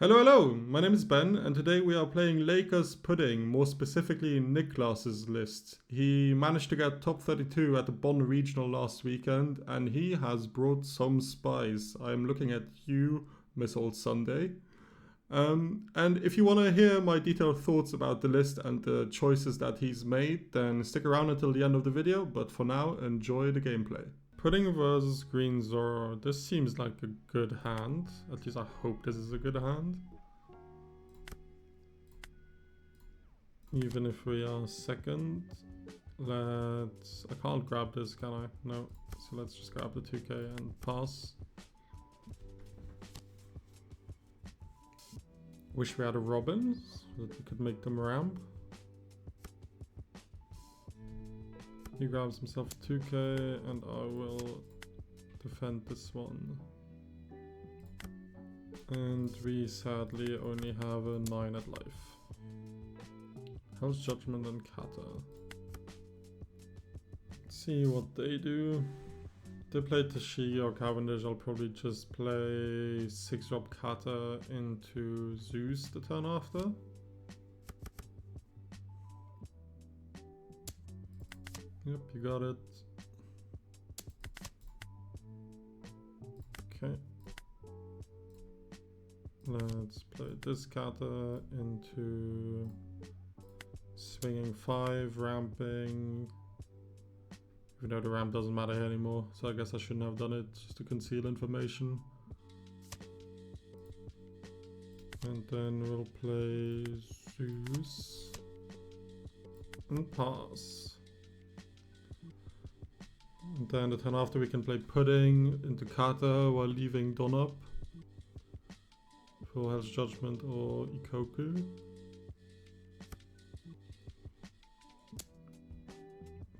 Hello, hello! My name is Ben, and today we are playing Lakers Pudding, more specifically Niklas's list. He managed to get top 32 at the Bonn Regional last weekend, and he has brought some spies. I am looking at you, Miss Old Sunday. And if you want to hear my detailed thoughts about the list and the choices that he's made, then stick around until the end of the video, but for now, enjoy the gameplay. Pudding versus Green Zoro. This seems like a good hand. At least I hope this is a good hand. Even if we are second. I can't grab this, can I? No. So let's just grab the 2k and pass. Wish we had a Robin so that we could make them ramp. He grabs himself 2k and I will defend this one. And we sadly only have a 9 at life. Hell's Judgment and Kata. Let's see what they do. They play Tashi or Cavendish. I'll probably just play 6-drop Kata into Zeus the turn after. Yep, you got it. Okay. Let's play this Kata into swinging 5, ramping. Even though the ramp doesn't matter here anymore, so I guess I shouldn't have done it, just to conceal information. And then we'll play Zeus and pass. And then the turn after we can play Pudding into Kata while leaving Don up for Hell's Judgment or Ikoku.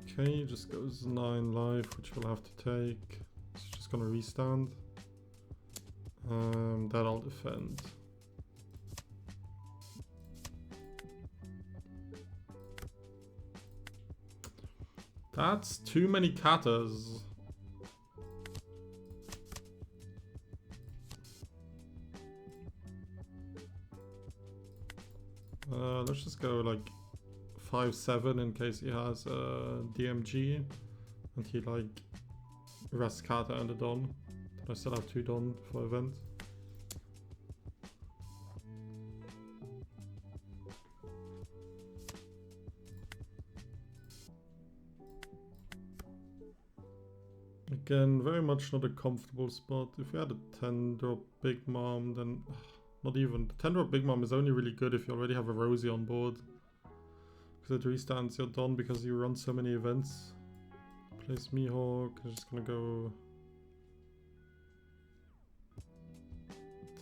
Okay, just goes 9 life, which we'll have to take. It's just gonna restand. That I'll defend. That's too many katas. Let's just go like 5-7 in case he has a DMG and he like rests Kata and a Don. Then I still have 2 Don for event. Again, very much not a comfortable spot. If we had a 10-drop Big Mom, then not even. The 10-drop Big Mom is only really good if you already have a Rosie on board. Because it restands your Don because you run so many events. Place Mihawk, I'm just gonna go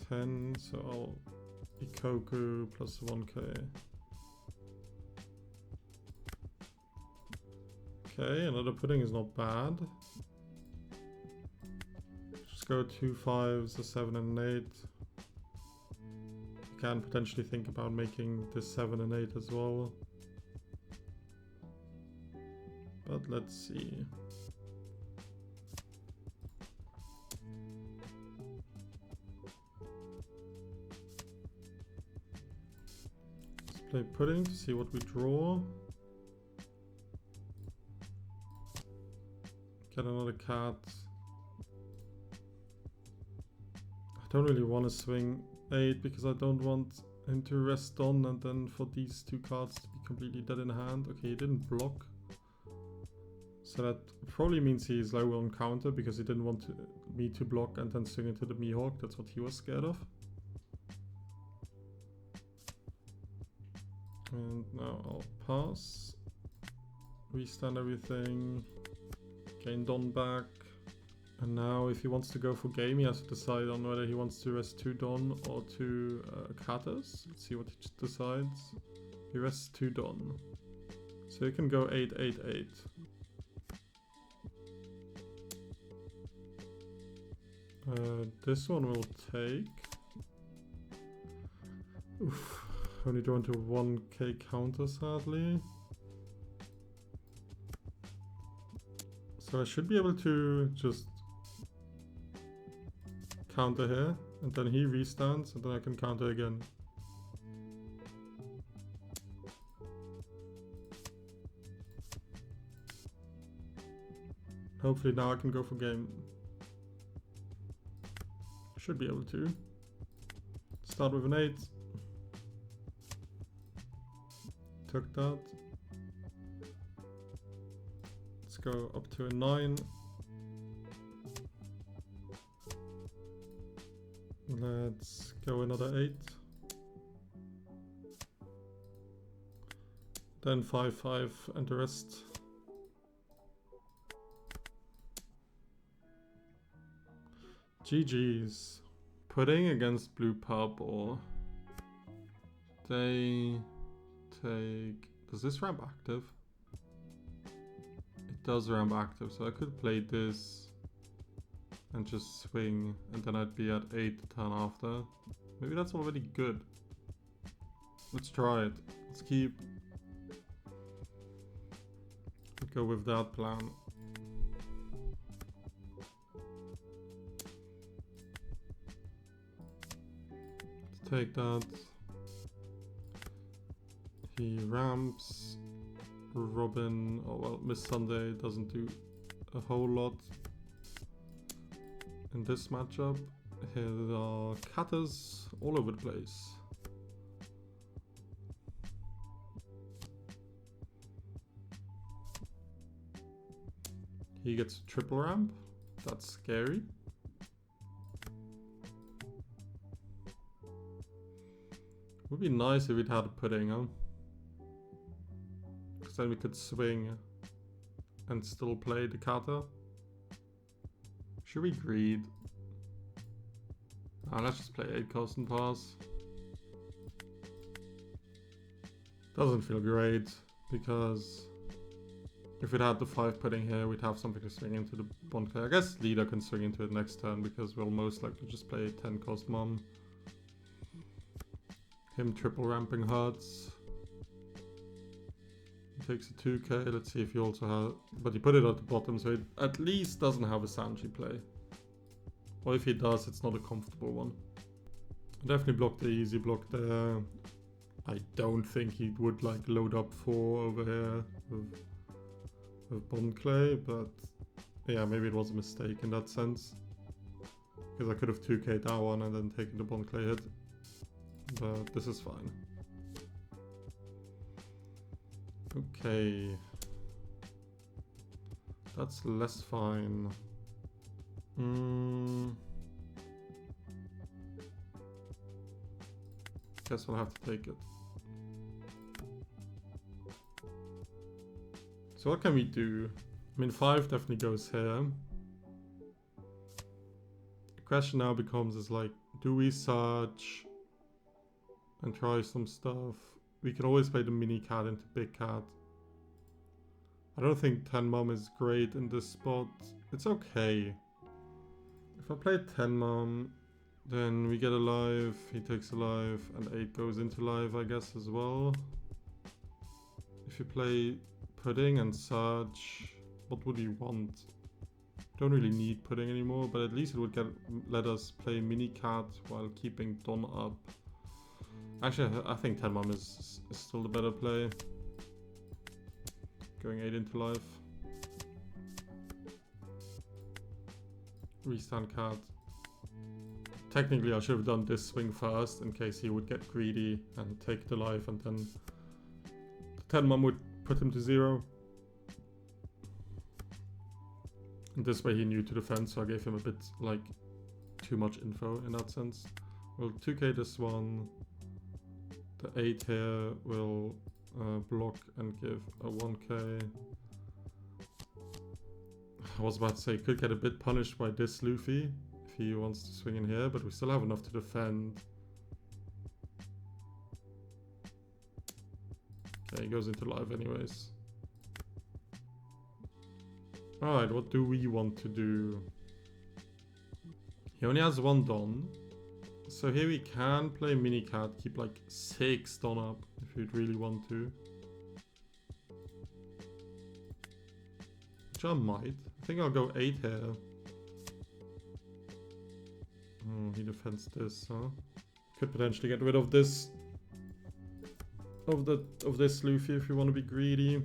10, so I'll Ikoku plus 1k. Okay, another Pudding is not bad. Just go 2 5s, a 7 and an 8. You can potentially think about making this 7 and 8 as well. But let's see. Let's play Pudding to see what we draw. Get another cat. I don't really want to swing 8 because I don't want him to rest on and then for these 2 cards to be completely dead in hand. Okay, he didn't block. So that probably means he's low on counter because he didn't want me to block and then swing into the Mihawk. That's what he was scared of. And now I'll pass. Restand everything. Gain Don back. And now if he wants to go for game, he has to decide on whether he wants to rest 2 Don or 2 Katas. Let's see what he decides. He rests 2 Don. So he can go 8-8-8. This one will take. Oof, only drawn to 1k counter sadly. So I should be able to just counter here And then he restands, and then I can counter again. Hopefully now I can go for game. Should be able to. Start with an 8. Took that. Let's go up to a 9. Let's go another 8. Then 5, 5 and the rest. GG's. Pudding against blue purple. They take... Does this ramp active? It does ramp active, so I could play this and just swing, and then I'd be at 8 the turn after. Maybe that's already good. Let's try it. Let's go with that plan. Let's take that. He ramps. Robin, oh well, Miss Sunday doesn't do a whole lot. In this matchup, here are Katas all over the place. He gets a triple ramp. That's scary. Would be nice if we'd had a pudding, huh? Because then we could swing and still play the kata. Should we greed? Let's just play 8 cost and pass. Doesn't feel great, because if we'd had the 5 pudding here, we'd have something to swing into the bond play. I guess leader can swing into it next turn, because we'll most likely just play 10 cost mom. Him triple ramping hurts. He takes a 2k. Let's see if he also has... But he put it at the bottom, so it at least doesn't have a Sanji play. Or if he does, it's not a comfortable one. I definitely blocked the easy block there. I don't think he would like load up 4 over here with bond clay, but yeah, maybe it was a mistake in that sense. Because I could have 2k'd that one and then taken the bond clay hit. But this is fine. Okay. That's less fine. Guess we'll have to take it. So what can we do? I mean, 5 definitely goes here. The question now becomes is like, do we search and try some stuff? We can always play the mini cat into big cat. I don't think 10 mom is great in this spot. It's okay. If I play 10 mom, then we get a live, he takes a live, and 8 goes into live, I guess, as well. If you play pudding and search, what would you want? Don't really need pudding anymore, but at least it would let us play mini cat while keeping Don up. Actually, I think 10 mom is still the better play. Going 8 into life. Restand cat. Technically I should have done this swing first in case he would get greedy and take the life, and then the 10 mom would put him to 0. And this way he knew to defend, so I gave him a bit like too much info in that sense. We'll 2k this one. The 8 here will block and give a 1k. I was about to say, could get a bit punished by this Luffy if he wants to swing in here, but we still have enough to defend. Okay, he goes into live anyways. Alright, what do we want to do? He only has 1 Don. So here we can play mini cat, keep like 6 Don up if you'd really want to. Which I might. I think I'll go 8 here. Oh, he defends this, huh? Could potentially get rid of this. Of this Luffy if you want to be greedy.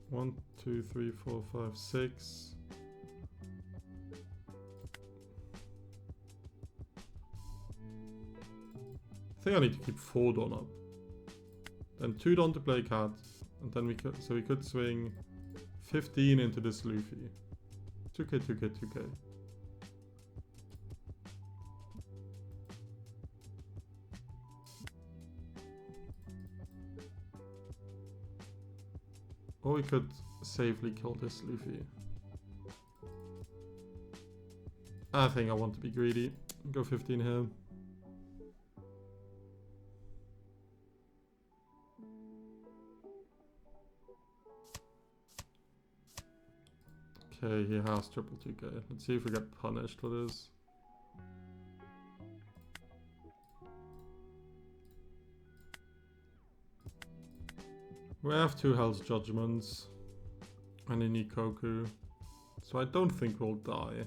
1, 2, 3, 4, 5, 6. I think I need to keep 4 Don up. Then 2 Don to play cat. And then we could swing 15 into this Luffy. 2k, 2k, 2k. Or we could safely kill this Luffy. I think I want to be greedy. Go 15 here. Okay, he has triple 2k. Let's see if we get punished for this. We have 2 Hell's Judgments and a Nikoku, so I don't think we'll die.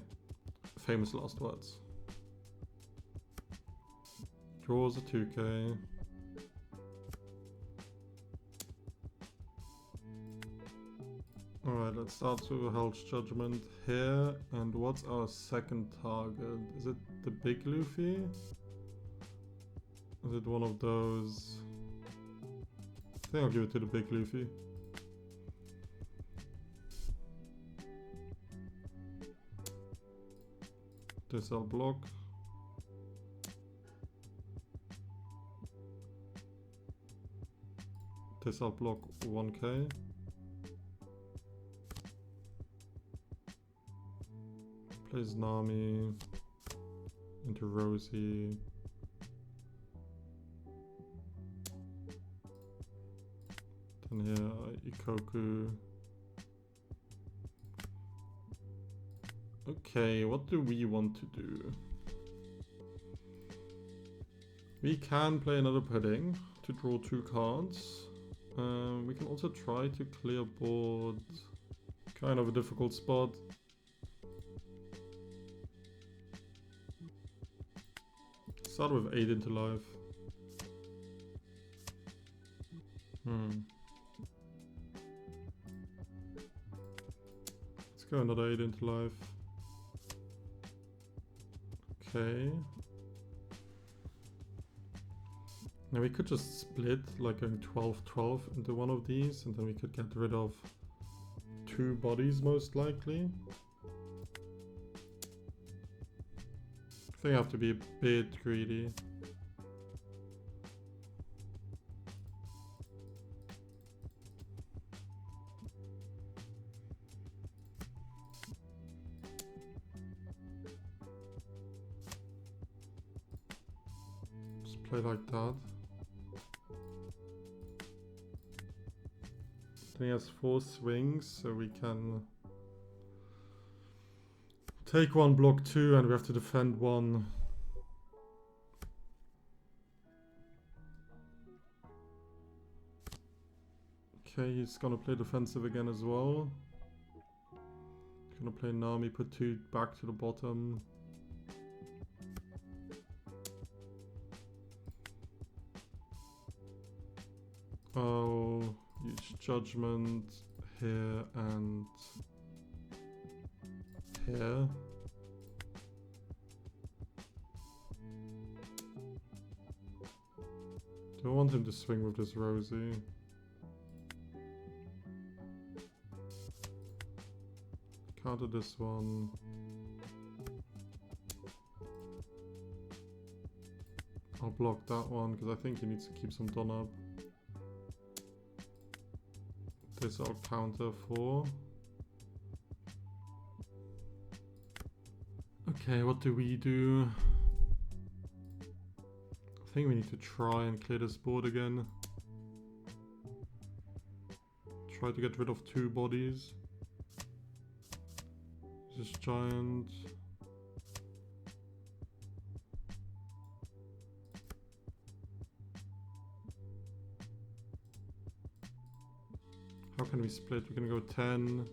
Famous last words. Draws a 2k. Alright, let's start with Hell's Judgment here. And what's our second target? Is it the big Luffy? Is it one of those? I think I'll give it to the big Luffy. This I'll block. This I'll block 1k. Plays Nami into Rosie. Then here, Ikoku. Okay, what do we want to do? We can play another pudding to draw 2 cards. We can also try to clear board. Kind of a difficult spot. Start with 8 into life. Let's go another 8 into life. Okay. Now we could just split, like going 12-12 into one of these, and then we could get rid of 2 bodies most likely. I think I have to be a bit greedy. Just play like that. Then he has 4 swings, so we can take 1, block 2, and we have to defend 1. Okay, he's gonna play defensive again as well. He's gonna play Nami, put 2 back to the bottom. Oh, use Judgment here and here. Do I want him to swing with this Rosie? Counter this one. I'll block that one because I think he needs to keep some Don up. This I'll counter for. Okay, what do we do? I think we need to try and clear this board again. Try to get rid of 2 bodies. This giant. How can we split? We're gonna go 10,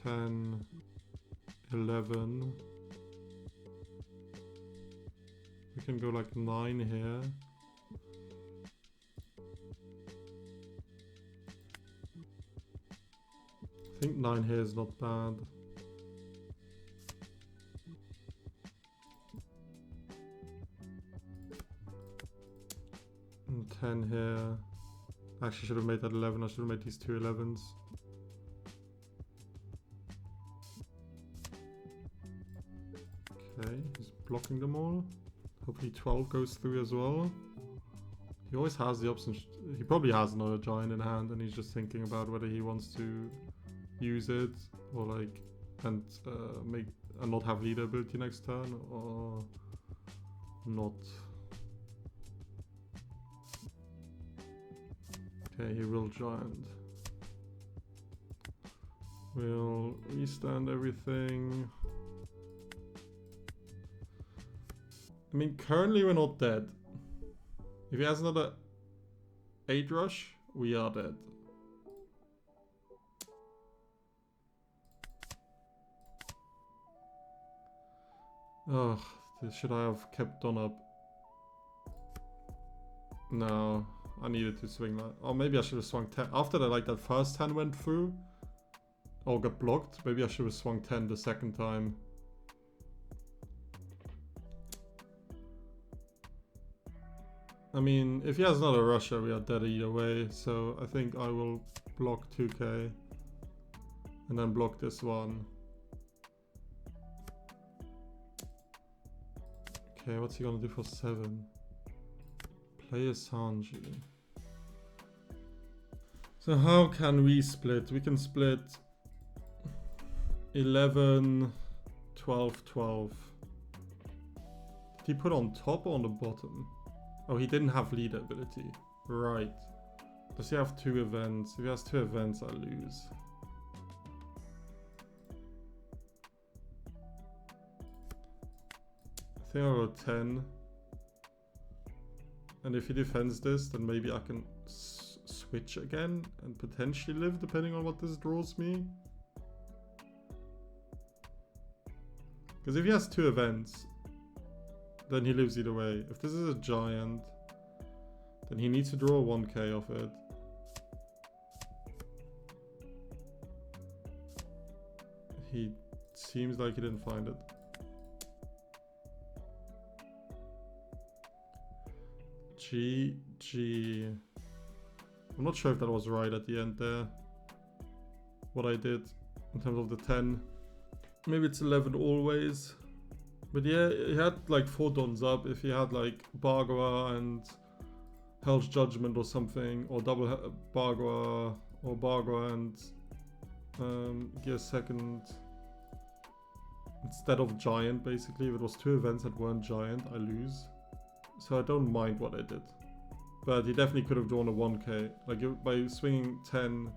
10, 11. We can go like 9 here. I think 9 here is not bad. And 10 here. Actually should have made that 11. I should have made these two 11s. Okay, he's blocking them all. Hopefully 12 goes through as well. He always has the option. He probably has another giant in hand and he's just thinking about whether he wants to use it or like and make and not have leader ability next turn or not. Okay, he will giant. We'll restand everything. I mean, currently we're not dead. If he has another 8 rush, we are dead. Oh, should I have kept on up? No, I needed to swing that. Or maybe I should have swung 10. After that first 10 went through, or got blocked, maybe I should have swung 10 the second time. I mean, if he has another rusher, we are dead either way. So I think I will block 2k and then block this one. Okay, what's he gonna do for 7? Play a Sanji. So how can we split? We can split 11, 12, 12. Did he put on top or on the bottom? Oh, he didn't have leader ability. Right. Does he have 2 events? If he has 2 events, I lose. I think I'll go 10. And if he defends this, then maybe I can switch again and potentially live, depending on what this draws me. Because if he has 2 events, then he lives either way. If this is a giant, then he needs to draw 1k off it. He seems like he didn't find it. GG. I'm not sure if that was right at the end there. What I did in terms of the 10. Maybe it's 11 always. But yeah, he had like 4 dons up. If he had like Bargoa and Hell's Judgment or something, or double Bargoa or Bargoa and Gear Second instead of Giant, basically. If it was 2 events that weren't Giant, I lose. So I don't mind what I did. But he definitely could have drawn a 1k. Like by swinging 10,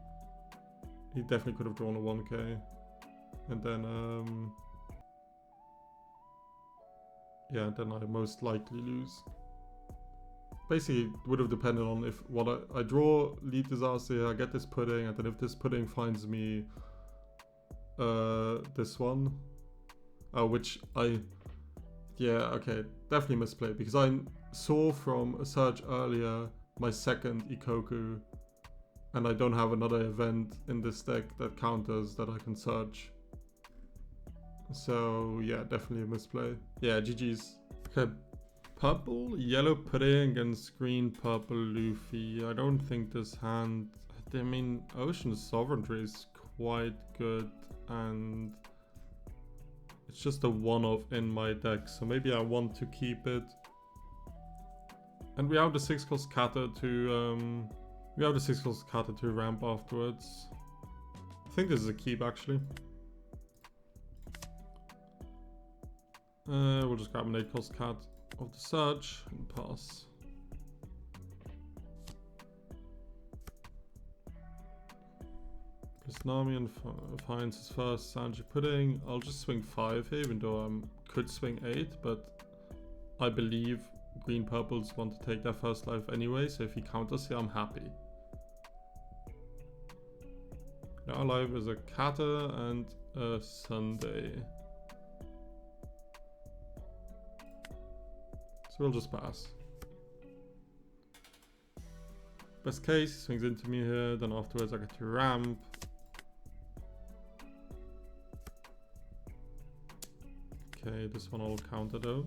he definitely could have drawn a 1k. And then yeah, then I most likely lose. Basically, it would have depended on if what I draw lead disaster, I get this pudding, and then if this pudding finds me this one, which yeah, okay, definitely misplay, because I saw from a search earlier my second Ikoku, and I don't have another event in this deck that counters that I can search. So yeah, definitely a misplay. Yeah, GG's. Okay, purple, yellow pudding against green, purple Luffy. I don't think this hand... I mean, Ocean Sovereignty is quite good, and it's just a one-off in my deck, so maybe I want to keep it. And we have the 6-cost Kata to ramp afterwards. I think this is a keep actually. We'll just grab an 8-cost cat of the search and pass. Plus Nami and finds his first Sanji pudding. I'll just swing 5 here, even though I could swing 8, but I believe green purples want to take their first life anyway, so if he counters here, I'm happy. Now live is a Kata and a Sunday. So we'll just pass. Best case, he swings into me here, then afterwards I get to ramp. Okay, this one I'll counter though.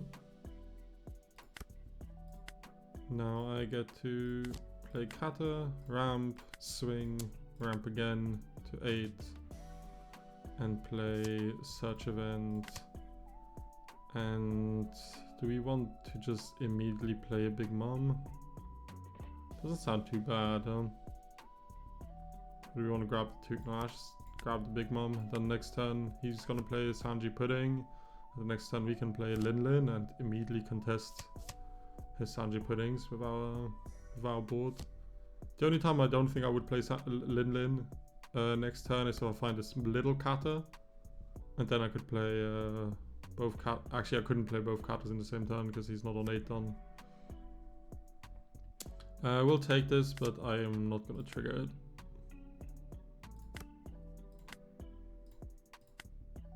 Now I get to play kata, ramp, swing, ramp again to 8, and play search event. And do we want to just immediately play a Big Mom? Doesn't sound too bad, huh? Do we want to grab the Tuknash, grab the Big Mom, then next turn he's gonna play Sanji Pudding. The next turn we can play Lin Lin and immediately contest his Sanji Puddings with our board. The only time I don't think I would play Lin Lin next turn is if I find this little kata, and then I could play both cat. Actually, I couldn't play both katas in the same turn because he's not on 8 don. We'll take this, but I am not gonna trigger it.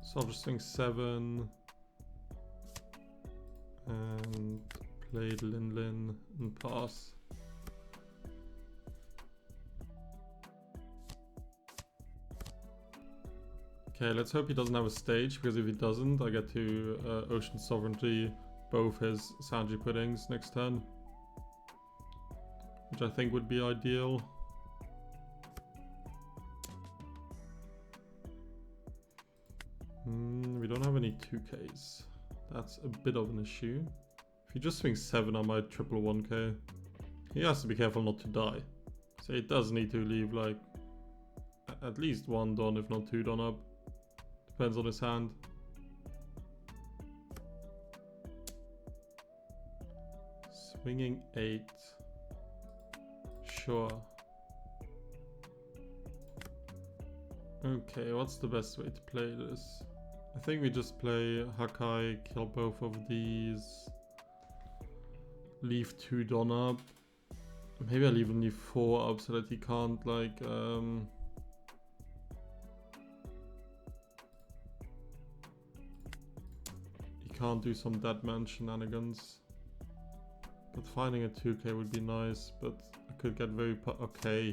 So I'll just swing 7 and play Lin Lin and pass. Okay, let's hope he doesn't have a stage, because if he doesn't, I get to Ocean Sovereignty both his Sanji Puddings next turn, which I think would be ideal. We don't have any 2Ks. That's a bit of an issue. If he just swings 7, I might triple 1K. He has to be careful not to die. So he does need to leave like at least 1 don, if not 2 don up. Depends on his hand. Swinging 8. Sure. Okay, what's the best way to play this? I think we just play Hakai, kill both of these. Leave 2 don up. Maybe I'll even leave 4 up so that he can't like he can't do some Deadman shenanigans. But finding a 2K would be nice, but I could get very okay,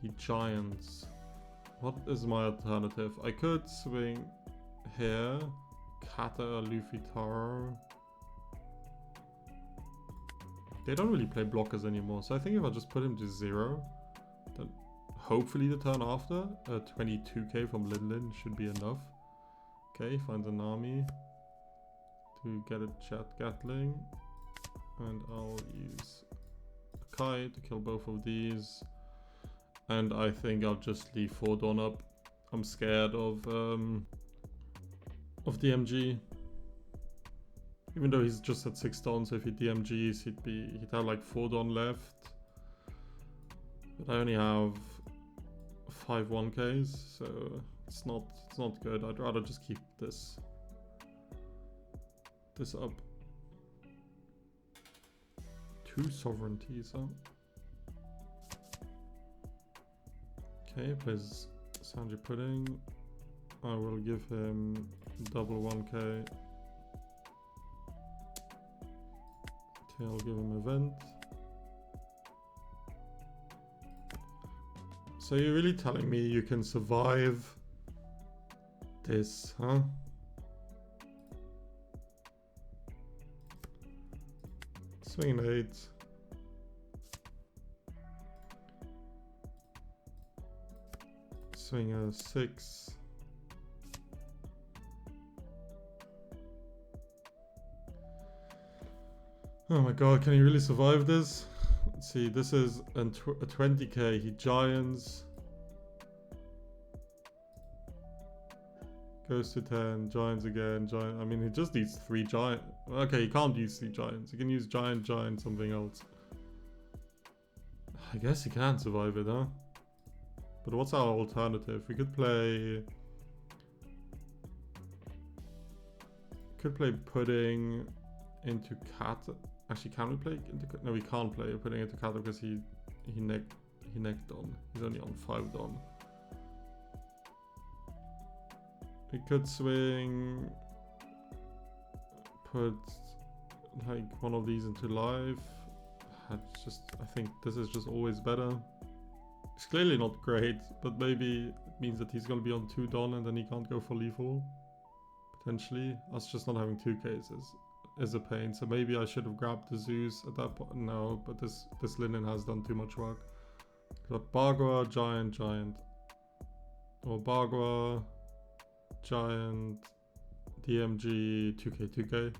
he giants. What is my alternative? I could swing here, Kata or Luffy Taro. They don't really play blockers anymore, so I think if I just put him to 0, then hopefully the turn after, 22k from Lin Lin should be enough. Okay, finds a Nami to get a Chat Gatling, and I'll use a Kai to kill both of these. And I think I'll just leave 4 don up. I'm scared of DMG. Even though he's just at 6 don, so if he DMGs, he'd have like 4 don left. But I only have 5 1Ks, so it's not good. I'd rather just keep this up. 2 sovereignties, huh? Okay, plays Sanji Pudding. I will give him double 1K. Okay, I'll give him event. So you're really telling me you can survive this, huh? Swing an 8. Swing a 6. Oh my god, can he really survive this? Let's see, this is a 20k, he giants. Goes to 10, giants again, giant. I mean, he just needs 3 giant. Okay, he can't use 3 giants. He can use giant, something else. I guess he can survive it, huh? But what's our alternative? We could play... Pudding into Kata. Actually, can we play into... No, we can't play Pudding into Kata because he necked on. He's only on 5 don. We could swing... Put like one of these into live. I think this is just always better. It's clearly not great, but maybe it means that he's gonna be on 2 Don and then he can't go for lethal. Potentially. Us just not having 2 cases is a pain. So maybe I should have grabbed the Zeus at that point. No, but this Linen has done too much work. Got Bargua, Giant. Or Bargua, Giant, DMG, 2k.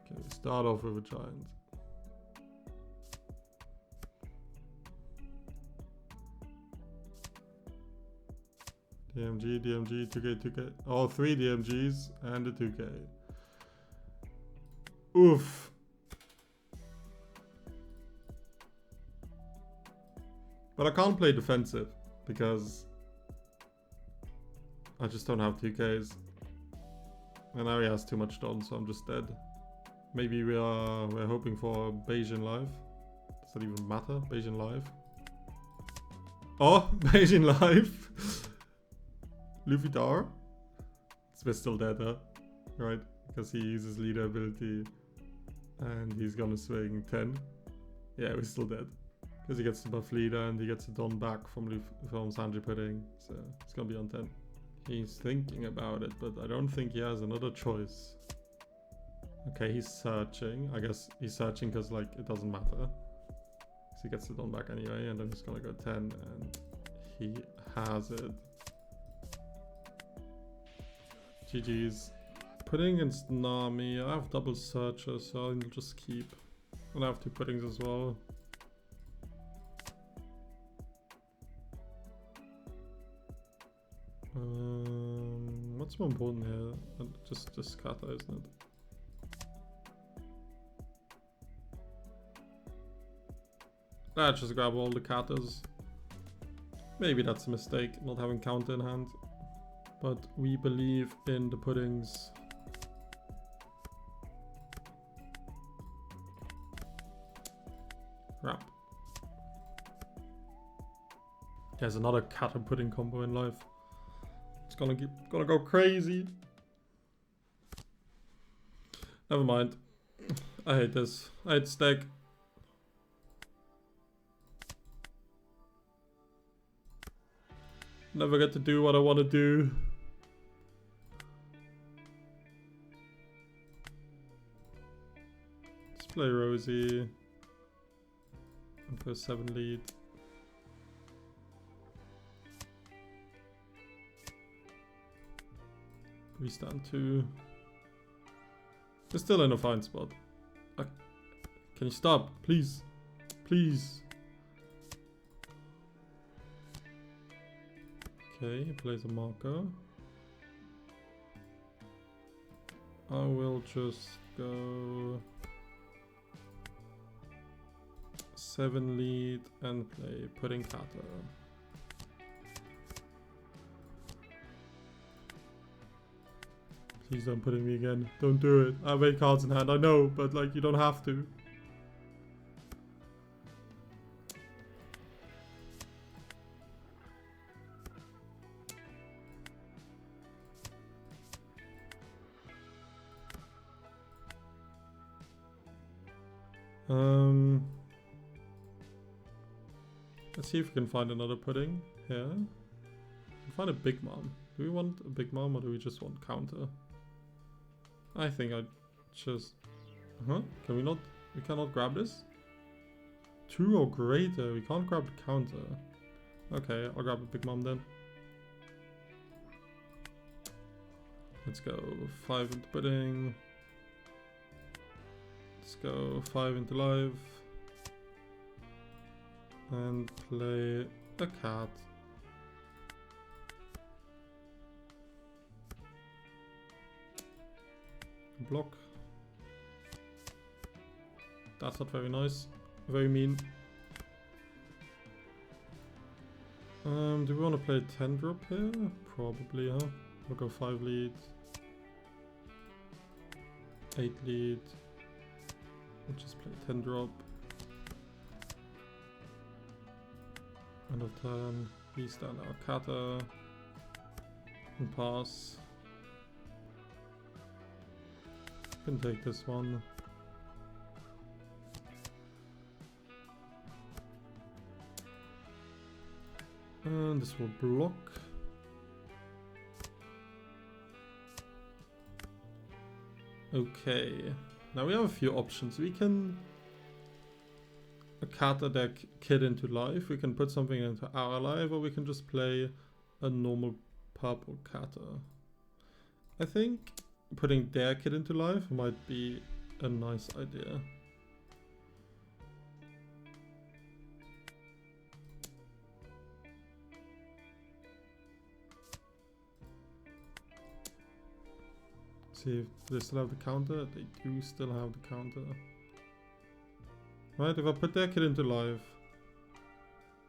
Okay, we start off with a Giant. DMG, 2k. Oh, 3 DMGs and a 2k. Oof. But I can't play defensive because I just don't have 2Ks. And now he has too much done, so I'm just dead. Maybe we're hoping for Bayesian live. Does that even matter? Bayesian live. Oh, Bayesian live. Luffy Dar. We're still dead, huh? Right? Because he uses leader ability. And he's gonna swing 10. Yeah, we're still dead. Because he gets the buff leader and he gets the Don back from Sanji Pudding. So it's gonna be on 10. He's thinking about it, but I don't think he has another choice. Okay, he's searching. I guess he's searching because like it doesn't matter. So he gets the Don back anyway, and then he's gonna go 10 and he has it. GG's. Pudding against Nami. I have double searcher, so I'll just keep. And I have 2 puddings as well. What's more important here? Just kata, isn't it? Let's just grab all the katas. Maybe that's a mistake, not having counter in hand. But we believe in the puddings. Crap. There's another kata pudding combo in life. It's gonna go crazy. Never mind. I hate this. I hate stack. Never get to do what I want to do. Let's play Rosie. And for 7 lead. We stand 2. We're still in a fine spot. Can you stop? Please. Please. Okay, he plays a marker. I will just go 7 lead and play Pudding Kata. Please don't pudding me again. Don't do it. I have 8 cards in hand. I know, but like you don't have to. Let's see if we can find another pudding here. We can find a Big Mom. Do we want a Big Mom or do we just want counter? I think I just... Huh? Can we not... We cannot grab this? 2 or greater. We can't grab the counter. Okay, I'll grab a Big Mom then. Let's go 5 into pudding. Let's go 5 into live. And play a cat. Block. That's not very nice. Very mean. Do we want to play 10 drop here? Probably, huh? We'll go 5 lead. 8 lead. We'll just play 10 drop. End of turn. We stand our kata. And pass. Can take this one. And this will block. Okay, now we have a few options. We can a kata deck Kid into life. We can put something into our life, or we can just play a normal purple kata. I think putting their Kid into life might be a nice idea. See if they still have the counter. They do still have the counter. Right, if I put their Kid into life,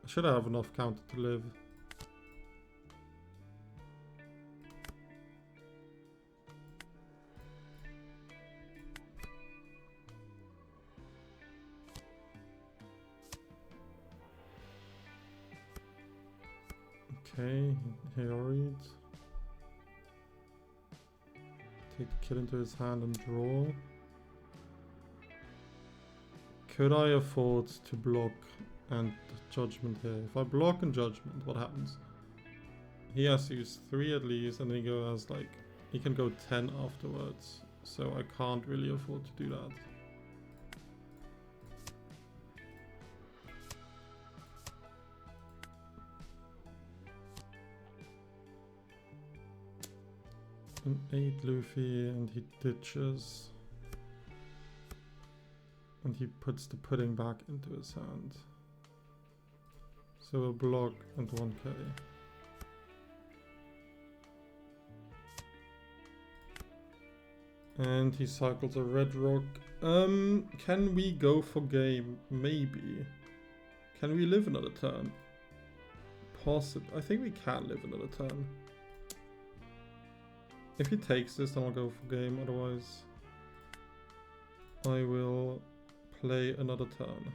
I should have enough counter to live. Okay, Harold. Take the Kid into his hand and draw. Could I afford to block and judgment here? If I block and judgment, what happens? He has to use 3 at least, and then he goes like, he can go 10 afterwards. So I can't really afford to do that. An 8 Luffy, and he ditches. And he puts the pudding back into his hand. So a block and 1k. And he cycles a red rock. Can we go for game? Maybe. Can we live another turn? Possibly. I think we can live another turn. If he takes this, then I'll go for game. Otherwise, I will play another turn.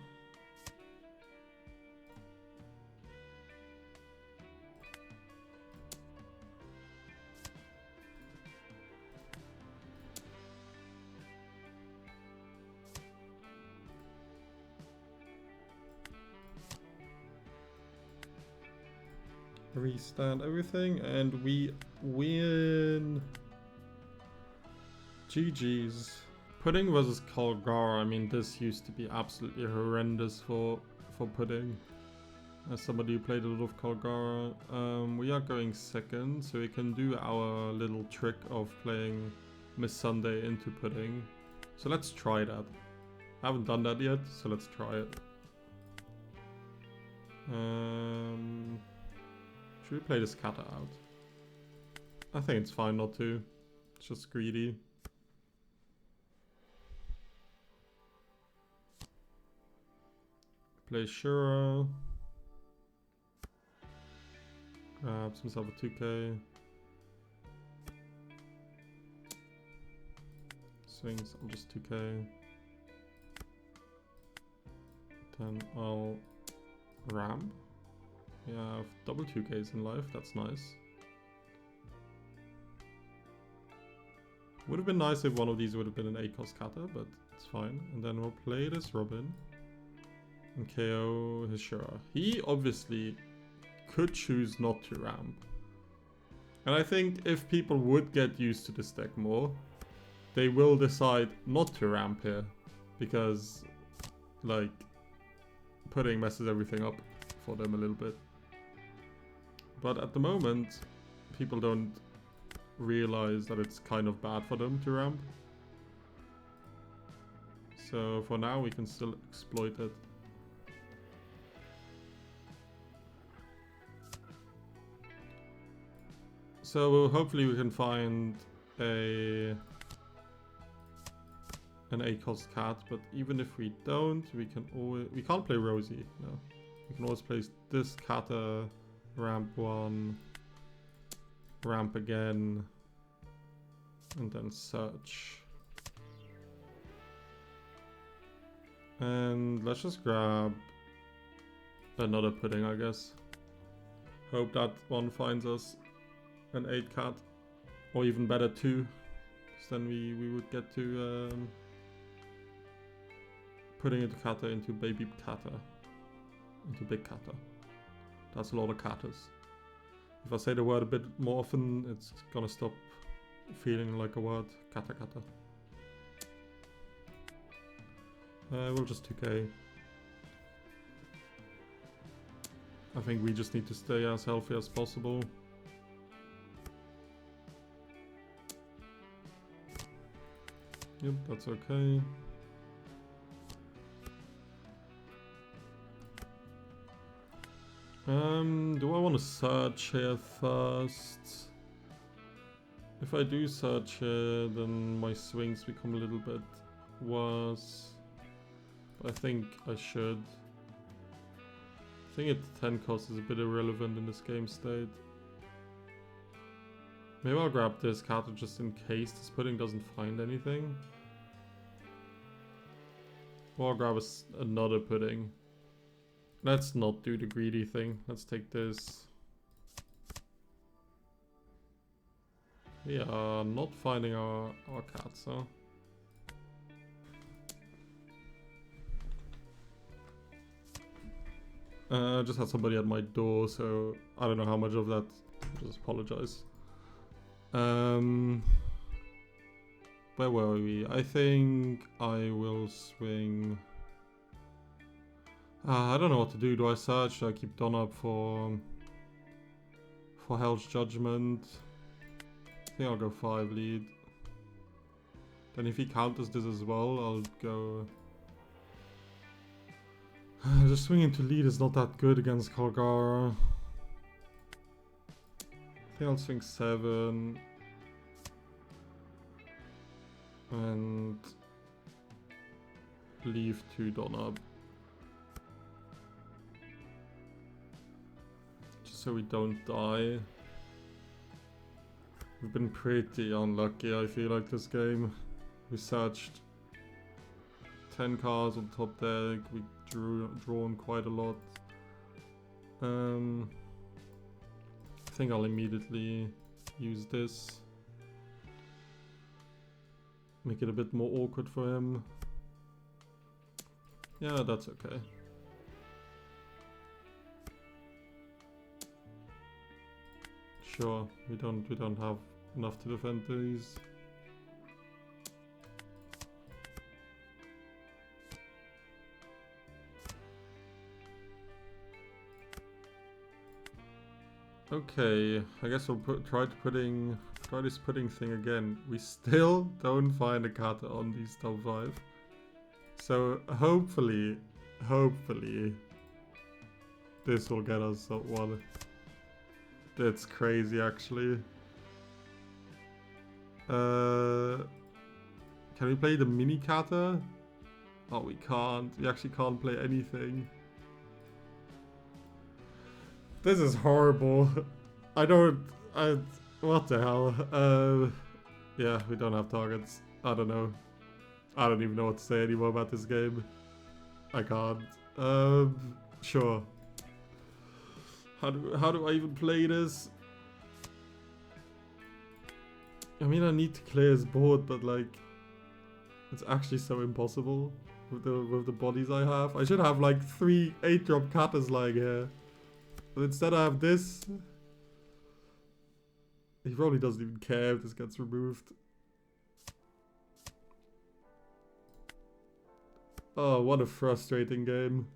Restand everything and we win. GG's. Pudding versus Kalgara. I mean, this used to be absolutely horrendous for Pudding. As somebody who played a lot of Kalgara. We are going second, so we can do our little trick of playing Miss Sunday into Pudding. So let's try that. I haven't done that yet, so let's try it. Should we play this kata out? I think it's fine not to. It's just greedy. Play Shura. Grabs himself a 2k. Swings on just 2k. Then I'll ramp. Yeah, I have double 2ks in life, that's nice. Would have been nice if one of these would have been an 8-cost kata, but it's fine. And then we'll play this Robin and KO his Shura. He obviously could choose not to ramp. And I think if people would get used to this deck more, they will decide not to ramp here. Because, like, Pudding messes everything up for them a little bit. But at the moment, people don't realize that it's kind of bad for them to ramp. So for now, we can still exploit it. So hopefully we can find an 8-cost cat, but even if we don't, we can't play Rosie, no. We can always place this kata, ramp 1, ramp again, and then search. And let's just grab another Pudding, I guess. Hope that one finds us an 8 cat, or even better 2. Because then we would get to putting into kata into baby kata. Into big kata. That's a lot of katas. If I say the word a bit more often, it's gonna stop feeling like a word. Kata kata. We'll just 2k. I think we just need to stay as healthy as possible. Yep, that's okay. Do I want to search here first? If I do search here, then my swings become a little bit worse. I think I should. I think its 10 cost is a bit irrelevant in this game state. Maybe I'll grab this kata just in case this pudding doesn't find anything. Or I'll grab another pudding. Let's not do the greedy thing. Let's take this. We are not finding our cats, huh? I just had somebody at my door, so I don't know how much of that. Just apologize. Where were we? I think I will swing. I don't know what to do. Do I search? Do I keep Don up for Hell's Judgment? I think I'll go 5 lead. Then if he counters this as well, I'll go. Just swinging to lead is not that good against Kalgara. I think I'll swing 7. And leave 2 Don up. Just so we don't die. We've been pretty unlucky, I feel like, this game. We searched 10 cards on top deck, we drawn quite a lot. I think I'll immediately use this. Make it a bit more awkward for him. Yeah, that's okay. Sure, we don't have enough to defend these. Okay, I guess we'll try this pudding thing again. We still don't find a kata on these top 5. So hopefully this will get us one. That's crazy, actually. Can we play the mini kata? Oh, we can't. We actually can't play anything. This is horrible. What the hell? Yeah, we don't have targets. I don't know. I don't even know what to say anymore about this game. I can't. Sure. How do I even play this? I mean, I need to clear his board, but like, it's actually so impossible with the bodies I have. I should have like 3 8-drop katas lying here. But instead I have this. He probably doesn't even care if this gets removed. Oh, what a frustrating game.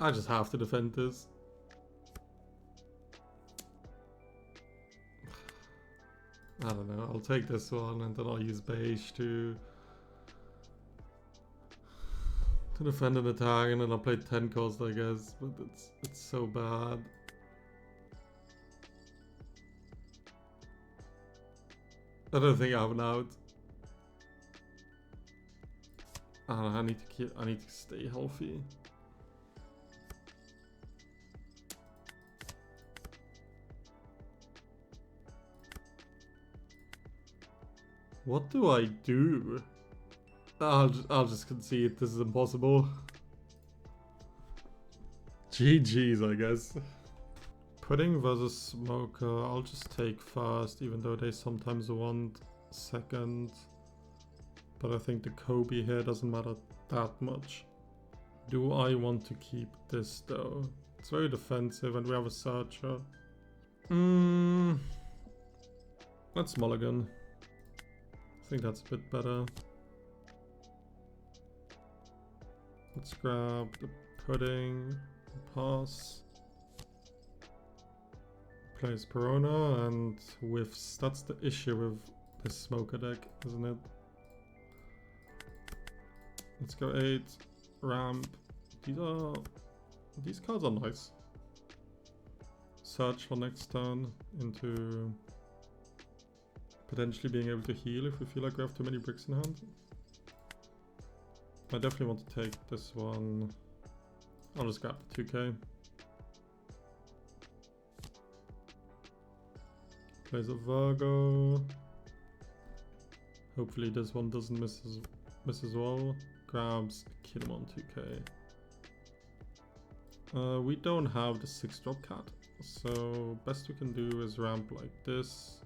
I just have to defend this. I don't know, I'll take this one and then I'll use beige to defend an attack, and then I'll play 10 cost, I guess, but it's so bad. I don't think I have an out. I need to stay healthy. What do I do? I'll just concede. This is impossible. GG's, I guess. Pudding versus Smoker. I'll just take first, even though they sometimes want second. But I think the Kobe here doesn't matter that much. Do I want to keep this though? It's very defensive and we have a searcher. Let's mulligan. I think that's a bit better. Let's grab the pudding, pass. Plays Perona and whiffs. That's the issue with this Smoker deck, isn't it? Let's go 8, ramp. These cards are nice. Search for next turn into potentially being able to heal if we feel like we have too many bricks in hand. I definitely want to take this one. I'll just grab the 2k. Plays a Virgo. Hopefully this one doesn't miss as well. Grabs Kinemon 2k. We don't have the 6-drop cat, so best we can do is ramp like this.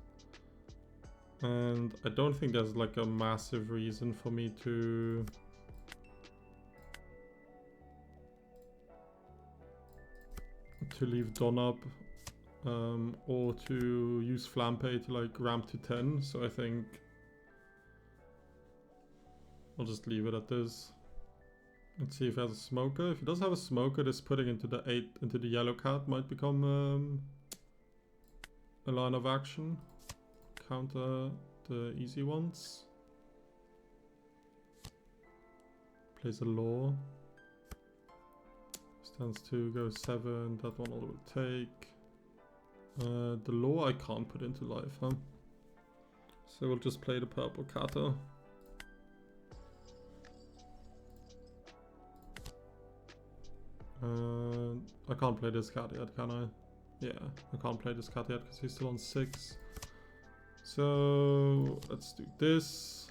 And I don't think there's like a massive reason for me to leave Don up or to use Flampe to like ramp to 10, so I think I'll just leave it at this. Let's see if he has a Smoker. If he does have a Smoker, this putting into the 8 into the yellow card might become a line of action. Counter the easy ones. Plays a Law. Stands 2, goes 7. That one will take. The Law I can't put into life, huh? So we'll just play the purple Kata. I can't play this card yet, can I? Yeah, I can't play this card yet because he's still on 6. So let's do this.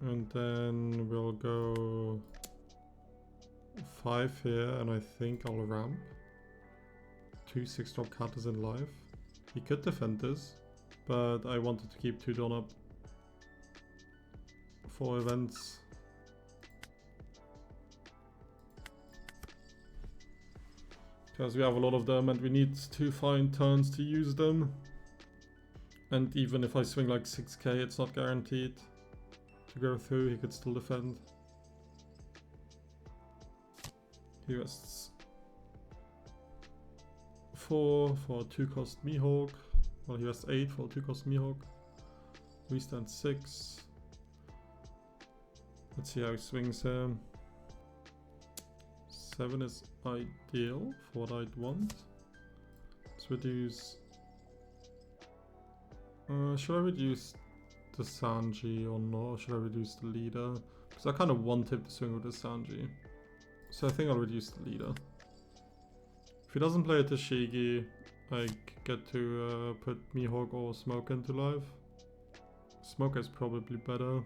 And then we'll go 5 here, and I think I'll ramp. 2 6-drop Katas in life. He could defend this, but I wanted to keep 2 Don up for events. Because we have a lot of them and we need to find turns to use them. And even if I swing like 6k, it's not guaranteed to go through. He could still defend. He rests 4 for a 2-cost Mihawk. Well, he rests 8 for a 2-cost Mihawk. We stand 6. Let's see how he swings here. 7 is ideal for what I'd want. Let's reduce. Should I reduce the Sanji or not? Or should I reduce the leader? Because I kind of want him to swing with the Sanji. So I think I'll reduce the leader. If he doesn't play a Tashigi, I get to put Mihawk or Smoke into live. Smoke is probably better.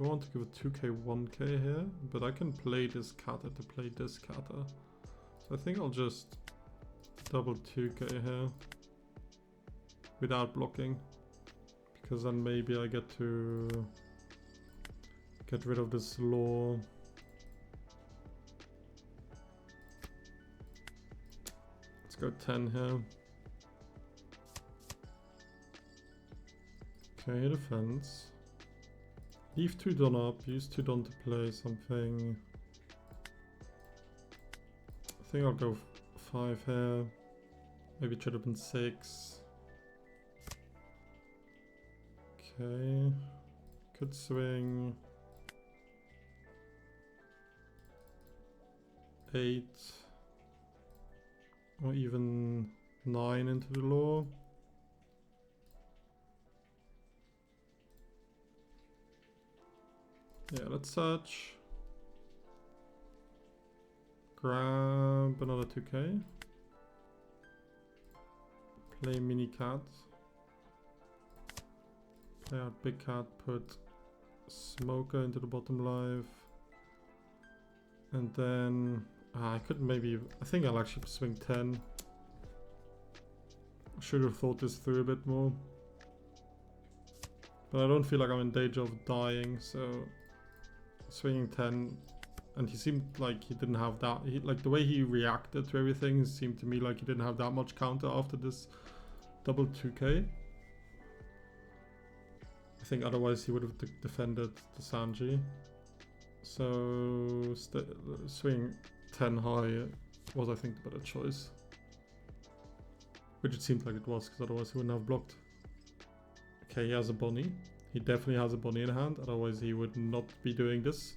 I want to give a 2k 1k here, but I can play this kata to play this kata. So I think I'll just double 2k here without blocking, because then maybe I get to get rid of this law. Let's go 10 here. Okay, defense. Leave 2 Don up, use 2 Don to play something. I think I'll go 5 here. Maybe it should have been 6. Okay. Could swing 8 or even 9 into the law. Yeah, let's search. Grab another 2k. Play mini cat. Play out big cat, put smoker into the bottom live. And then I could maybe, I think I'll actually swing 10. Should have thought this through a bit more. But I don't feel like I'm in danger of dying, so swinging 10. And he seemed like he didn't have that, like the way he reacted to everything seemed to me like he didn't have that much counter after this double 2k. I think otherwise he would have defended the Sanji. So swing 10 high was, I think, the better choice. Which it seemed like it was, because otherwise he wouldn't have blocked. Okay, he has a Bonnie. He definitely has a Bonnie in hand, otherwise he would not be doing this.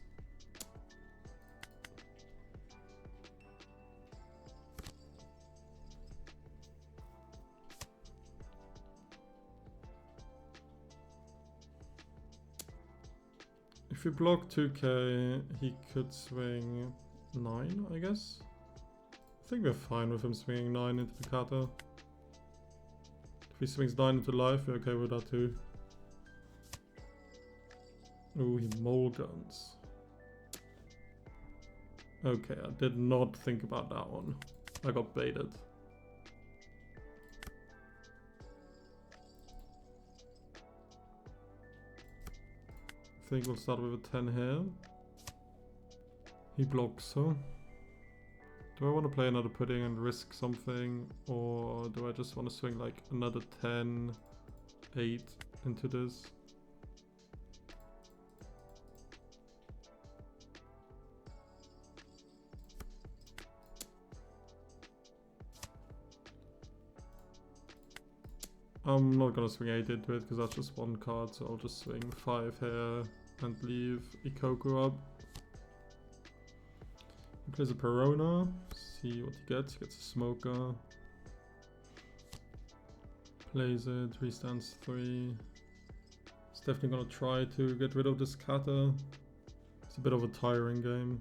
If we block 2k, he could swing 9, I guess. I think we're fine with him swinging 9 into the kata. If he swings 9 into life, we're okay with that too. Ooh, he mole guns. Okay, I did not think about that one. I got baited. I think we'll start with a 10 here. He blocks, so. Do I want to play another pudding and risk something? Or do I just want to swing like another 10, 8 into this? I'm not gonna swing 8 into it because that's just one card, so I'll just swing 5 here and leave Ikoku up. He plays a Perona, see what he gets. He gets a Smoker. Plays it, restands 3. He's definitely gonna try to get rid of this Kata. It's a bit of a tiring game.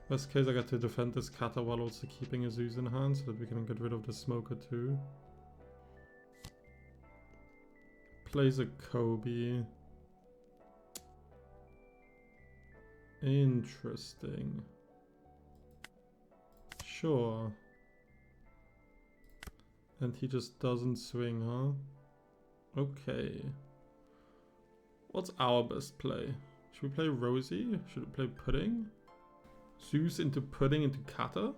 Best case, I get to defend this Kata while also keeping a Zeus in hand so that we can get rid of the Smoker too. Plays a Kobe. Interesting. Sure. And he just doesn't swing, huh? Okay. What's our best play? Should we play Rosie? Should we play Pudding? Zeus into Pudding into Kata?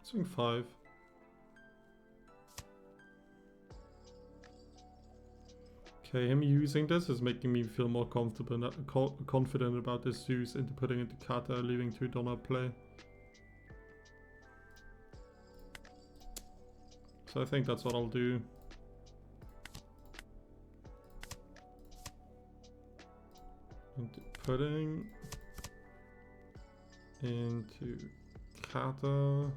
Swing 5. Okay, him using this is making me feel more comfortable, confident about this Zeus into Pudding into Kata, leaving 2 Donna play. So I think that's what I'll do. Into Pudding. Into Kata.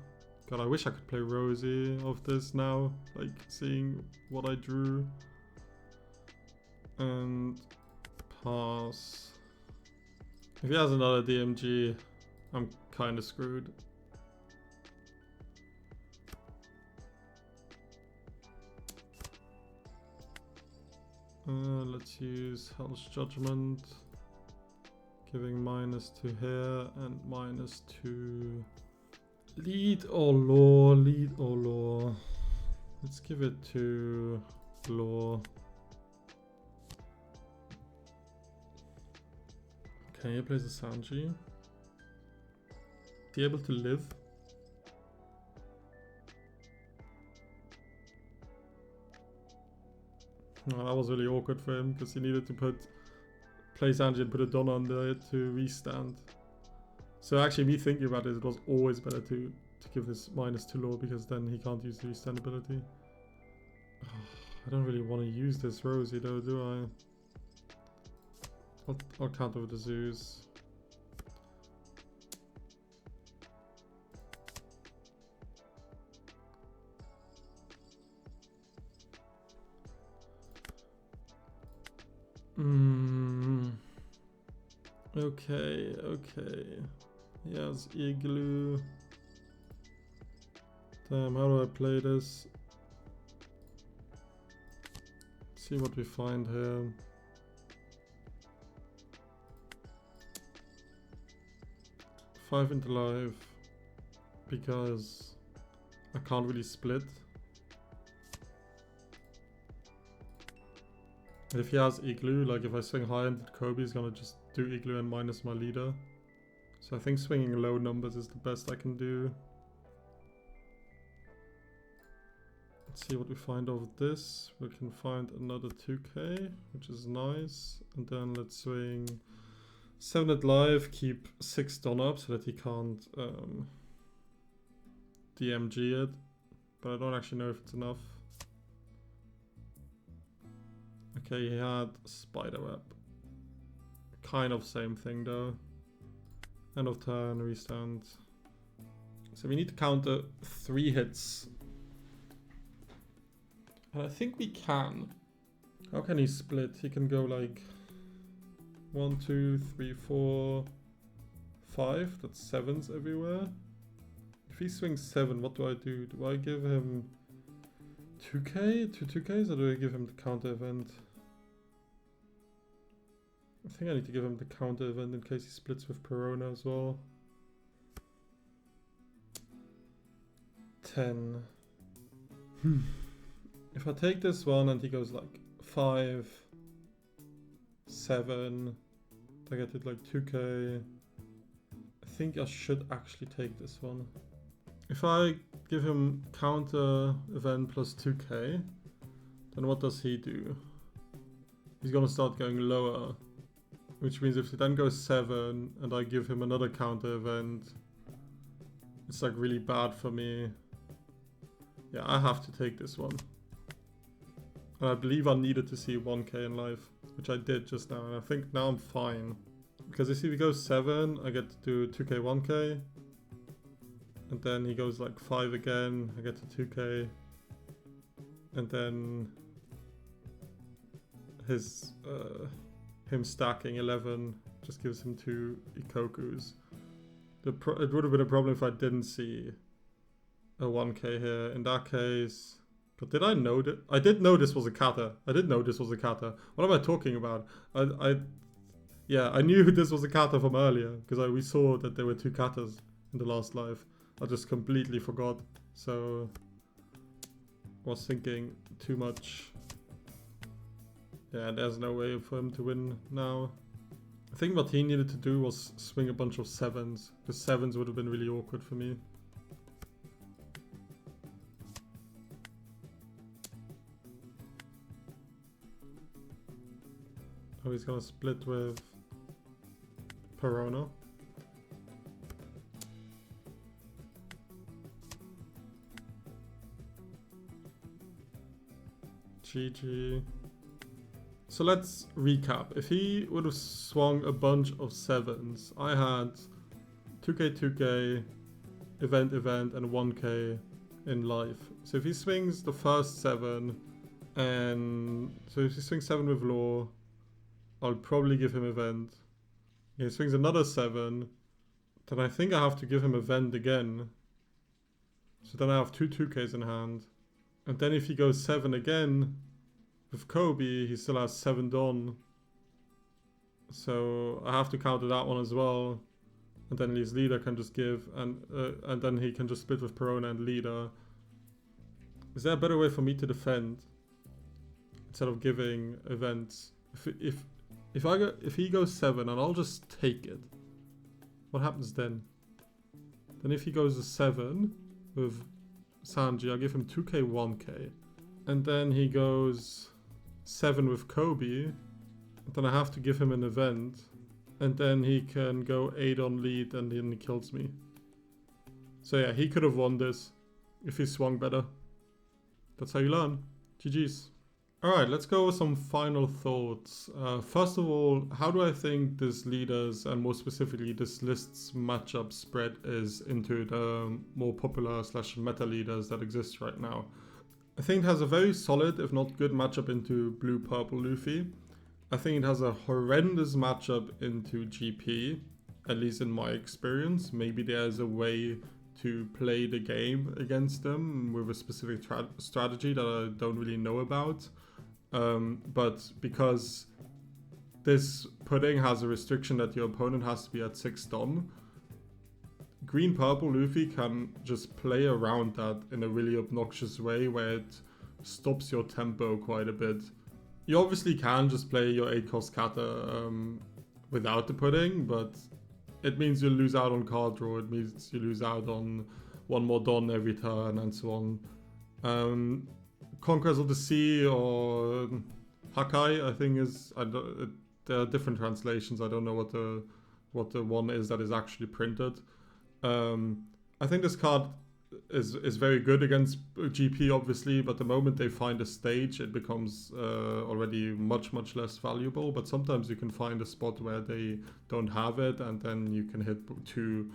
God, I wish I could play Rosie of this now, like seeing what I drew. And pass. If he has another DMG, I'm kind of screwed. Let's use Hell's Judgment. Giving -2 here and -2. Lead or law, lead or law. Let's give it to law. Okay, he plays a Sanji. Is he able to live? Oh, that was really awkward for him because he needed to play Sanji and put a Donna on there to restand. So actually, me thinking about it, it was always better to give this -2 law because then he can't use the restand ability. Oh, I don't really want to use this Rosie though, do I? I'll counter with the Zeus. Okay, okay. Here's Igloo. Damn, how do I play this? See what we find here. Five into life. Because I can't really split. If he has Igloo, like if I swing high ended Kobe, he's gonna just do Igloo and minus my leader. So I think swinging low numbers is the best I can do. Let's see what we find over this. We can find another 2k, which is nice. And then let's swing 7 at live, keep 6 done up so that he can't DMG it. But I don't actually know if it's enough. Okay, he had Spiderweb. Kind of same thing though. End of turn, restand. So we need to counter 3 hits. And I think we can. How can he split? He can go like 1, 2, 3, 4, 5. That's 7s everywhere. If he swings 7, what do I do? Do I give him 2k? 2Ks? Or do I give him the counter event? I think I need to give him the counter event in case he splits with Perona as well. 10. If I take this one and he goes like 5, 7, I get it like 2k. I think I should actually take this one. If I give him counter event plus 2k, then what does he do? He's gonna start going lower. Which means if he then goes 7 and I give him another counter event, it's like really bad for me. Yeah, I have to take this one. And I believe I needed to see 1k in life, which I did just now. And I think now I'm fine. Because if he goes 7, I get to do 2k, 1k. And then he goes like 5 again, I get to 2k. And then his... him stacking 11 just gives him 2 Ikokus. It would have been a problem if I didn't see a 1k here. In that case... But did I know that? I did know this was a kata. I did know this was a kata. What am I talking about? Yeah, I knew this was a kata from earlier. Because we saw that there were 2 katas in the last live. I just completely forgot. So... was thinking too much... Yeah, there's no way for him to win now. I think what he needed to do was swing a bunch of 7s. Because 7s would have been really awkward for me. Oh, he's gonna split with Perona. GG. So let's recap. If he would have swung a bunch of 7s, I had 2k, 2k, event, and 1k in life. So if he swings the first 7, and so if he swings 7 with law, I'll probably give him event. If he swings another 7, then I think I have to give him event again. So then I have 2 2ks in hand. And then if he goes 7 again, with Kobe, he still has 7 done. So I have to counter that one as well. And then his leader can just give, and then he can just split with Perona and leader. Is there a better way for me to defend instead of giving events? If he goes 7 and I'll just take it, what happens then? Then if he goes to 7 with Sanji, I'll give him 2k, 1k. And then he goes 7 with Kobe. Then I have to give him an event. And then he can go 8 on lead and then he kills me. So yeah, he could have won this if he swung better. That's how you learn. GG's. Alright, let's go with some final thoughts. First of all, how do I think this leaders and more specifically this list's matchup spread is into the more popular / meta leaders that exist right now? I think it has a very solid, if not good, matchup into blue-purple Luffy. I think it has a horrendous matchup into GP, at least in my experience. Maybe there's a way to play the game against them with a specific strategy that I don't really know about. But because this pudding has a restriction that your opponent has to be at 6 Dom, green-purple Luffy can just play around that in a really obnoxious way where it stops your tempo quite a bit. You obviously can just play your 8-cost kata without the pudding, but it means you lose out on card draw, it means you lose out on one more Don every turn and so on. Conquest of the Sea or Hakai, I think is... there are different translations, I don't know what the one is that is actually printed. I think this card is very good against GP, obviously, but the moment they find a stage, it becomes already much less valuable. But sometimes you can find a spot where they don't have it, and then you can hit 2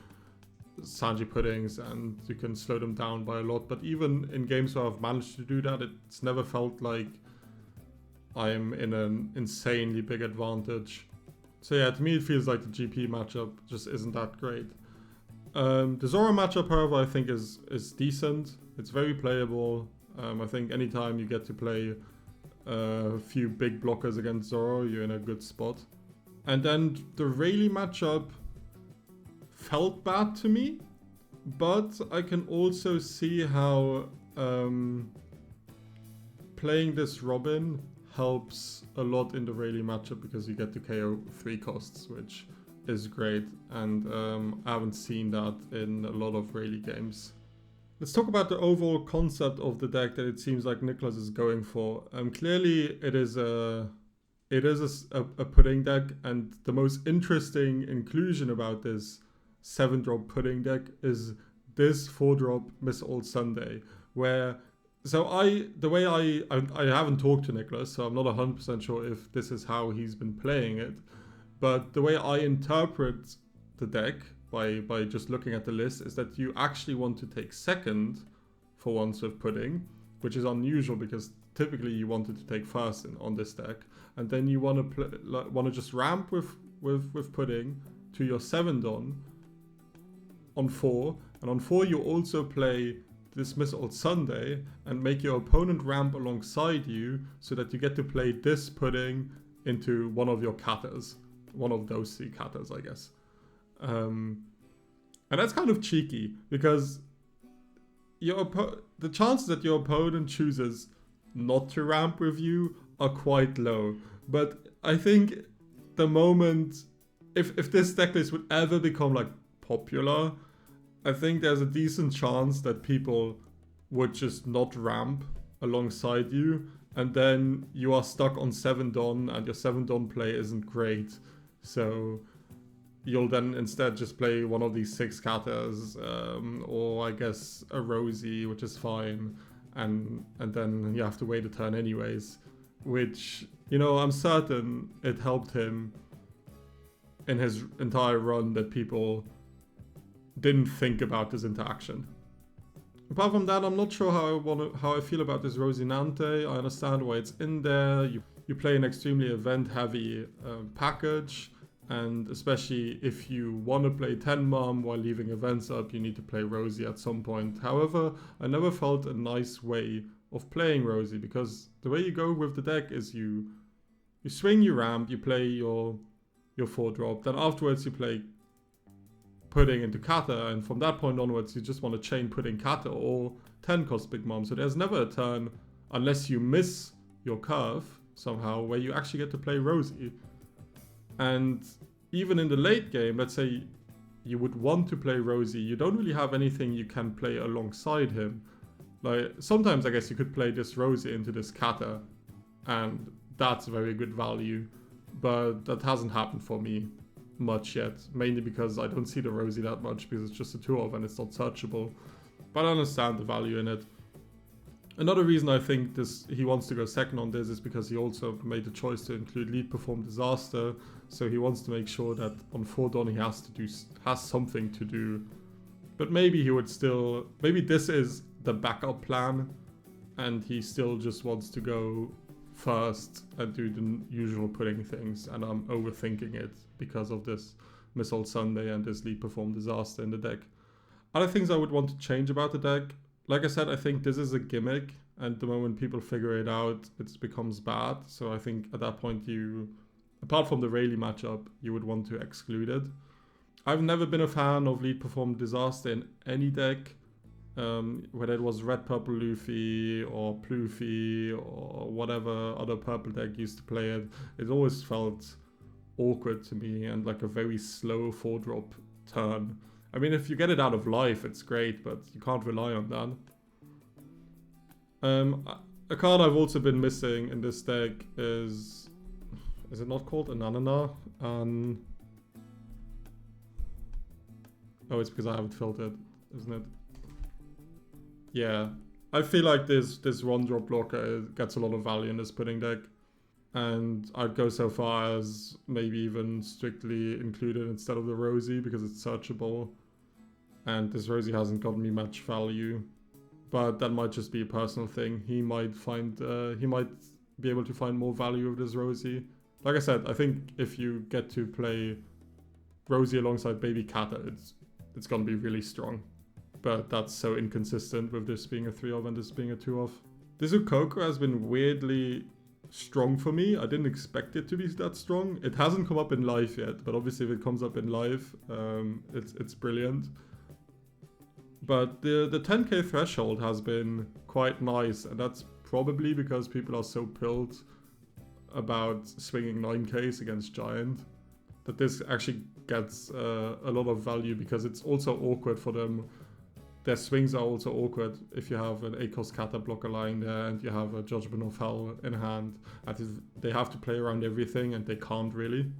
Sanji puddings and you can slow them down by a lot. But even in games where I've managed to do that, it's never felt like I'm in an insanely big advantage. So yeah, to me it feels like the GP matchup just isn't that great. The Zoro matchup, however, I think is decent. It's very playable. I think anytime you get to play a few big blockers against Zoro, you're in a good spot. And then the Rayleigh matchup felt bad to me, but I can also see how playing this Robin helps a lot in the Rayleigh matchup because you get to KO 3 costs, which is great, and I haven't seen that in a lot of Rayleigh games. Let's talk about the overall concept of the deck that it seems like Nicholas is going for. Clearly it is a pudding deck, and the most interesting inclusion about this 7-drop pudding deck is this 4-drop Miss Old Sunday, where the way I haven't talked to Nicholas, so I'm not 100% sure if this is how he's been playing it. But the way I interpret the deck by just looking at the list is that you actually want to take second for once with pudding, which is unusual because typically you wanted to take first on this deck, and then you want to just ramp with pudding to your 7 Don on 4, and on 4 you also play Dismiss Old Sunday and make your opponent ramp alongside you so that you get to play this pudding into one of your katas. One of those 3 katas, I guess. And that's kind of cheeky because the chances that your opponent chooses not to ramp with you are quite low. But I think the moment, if this deck list would ever become like popular, I think there's a decent chance that people would just not ramp alongside you, and then you are stuck on 7 Don and your 7 Don play isn't great. So you'll then instead just play one of these 6 katas, or I guess a Rosie, which is fine, and then you have to wait a turn anyways, which, you know, I'm certain it helped him in his entire run that people didn't think about this interaction. Apart from that, I'm not sure how I feel about this Rosinante. I understand why it's in there. You play an extremely event-heavy package, and especially if you want to play 10 Mom while leaving events up, you need to play Rosie at some point. However, I never felt a nice way of playing Rosie, because the way you go with the deck is you swing, you ramp, you play your 4-drop, then afterwards you play pudding into kata, and from that point onwards you just want to chain pudding kata or 10 cost big mom. So there's never a turn, unless you miss your curve somehow, where you actually get to play Rosie. And even in the late game, let's say you would want to play Rosie, you don't really have anything you can play alongside him. Like, sometimes I guess you could play this Rosie into this kata, and that's very good value, but that hasn't happened for me much yet, mainly because I don't see the Rosie that much, because it's just a 2-of and it's not searchable. But I understand the value in it. Another reason I think he wants to go second on this is because he also made the choice to include lead perform disaster, so he wants to make sure that on 4 Dawn he has something to do. But maybe maybe this is the backup plan and he still just wants to go first and do the usual pudding things, and I'm overthinking it because of this Miss Old Sunday and this lead perform disaster in the deck. Other things I would want to change about the deck, like I said, I think this is a gimmick, and the moment people figure it out, it becomes bad. So I think at that point you, apart from the Rayleigh matchup, you would want to exclude it. I've never been a fan of lead perform disaster in any deck, whether it was red purple Luffy or Pluffy or whatever other purple deck used to play it. It always felt awkward to me and like a very slow 4-drop turn. I mean, if you get it out of life, it's great, but you can't rely on that. A card I've also been missing in this deck is it not called Ananana? Oh, it's because I haven't filtered, isn't it? Yeah, I feel like this 1-drop blocker gets a lot of value in this pudding deck. And I'd go so far as maybe even strictly included instead of the Rosie because it's searchable. And this Rosie hasn't gotten me much value. But that might just be a personal thing. He might be able to find more value with this Rosie. Like I said, I think if you get to play Rosie alongside Baby Kata, it's gonna be really strong. But that's so inconsistent with this being a 3-of and this being a 2-of. This Ukoko has been weirdly strong for me. I didn't expect it to be that strong. It hasn't come up in live yet, but obviously if it comes up in live, it's brilliant. But the 10k threshold has been quite nice, and that's probably because people are so pilled about swinging 9ks against Giant that this actually gets a lot of value because it's also awkward for them. Their swings are also awkward if you have an ACOS Kata blocker lying there and you have a Judgment of Hell in hand. They have to play around everything and they can't really.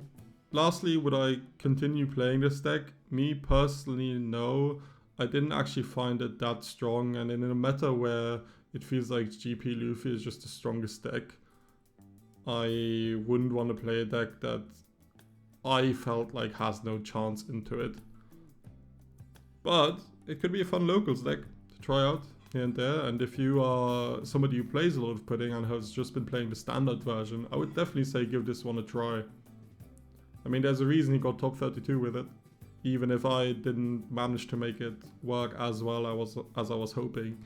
Lastly, would I continue playing this deck? Me personally, no. I didn't actually find it that strong, and in a meta where it feels like GP Luffy is just the strongest deck, I wouldn't want to play a deck that I felt like has no chance into it. But it could be a fun locals deck to try out here and there, and if you are somebody who plays a lot of pudding and has just been playing the standard version, I would definitely say give this one a try. I mean, there's a reason he got top 32 with it, even if I didn't manage to make it work as well as I was hoping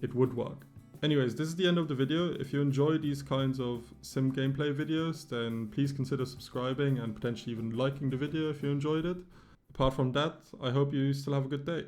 it would work. Anyways, this is the end of the video. If you enjoy these kinds of sim gameplay videos, then please consider subscribing and potentially even liking the video if you enjoyed it. Apart from that, I hope you still have a good day.